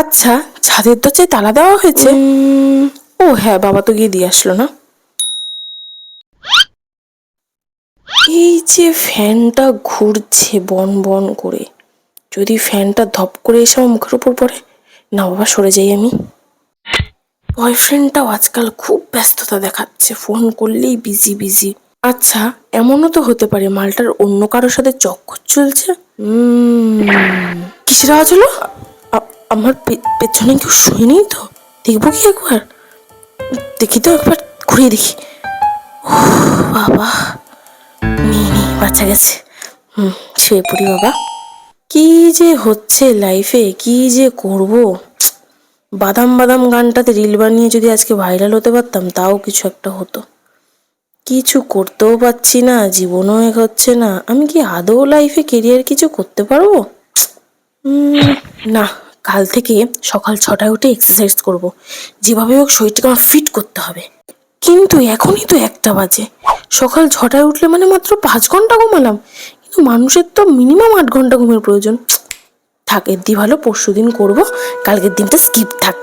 আচ্ছা, ছাদের দরজায় তালা দেওয়া হয়েছে? ও হ্যাঁ, বাবা তো গিয়ে দিয়ে আসলো না। এই যে ফ্যানটা ঘুরছে বন বন করে, যদি ফ্যানটা ধপ করে এসে আমার মুখের উপর পড়ে, না বাবা সরে যাই আমি। বয়ফ্রেন্ডটাও আজকাল খুব ব্যস্ততা দেখাচ্ছে, ফোন করলেই বিজি বিজি। আচ্ছা, এমনও তো হতে পারে মালটার অন্য কারোর সাথে চক্কর চলছে। কিসের আওয়াজ হলো? আমার পেছনে কেউ শুয়ে তো? দেখবো কি একবার? দেখি তো একবার, ঘুরিয়ে দেখি। বাবা, নেই বাচ্চা গেছে। শুয়ে পড়ি বাবা। কি যে হচ্ছে লাইফে, কি যে করব। বাদাম বাদাম গানটাতে রিল বানিয়ে যদি আজকে ভাইরাল হতে পারতাম, তাও কিছু একটা হতো। কিছু করতেও পারছি না, জীবনও এগোচ্ছে না। আমি কি আদৌ লাইফে কেরিয়ার কিছু করতে পারবো? না, কাল থেকে সকাল 6টায় উঠে এক্সারসাইজ করব। যেভাবে হোক শরীরটাকে আমার ফিট করতে হবে। কিন্তু এখনই তো 1টা বাজে। সকাল 6টায় উঠলে মানে মাত্র 5 ঘন্টা ঘুমালাম, কিন্তু মানুষের তো মিনিমাম 8 ঘন্টা ঘুমের প্রয়োজন। থাক, এর দিয়ে ভালো পরশুদিন করবো, কালকের দিনটা স্কিপ থাক।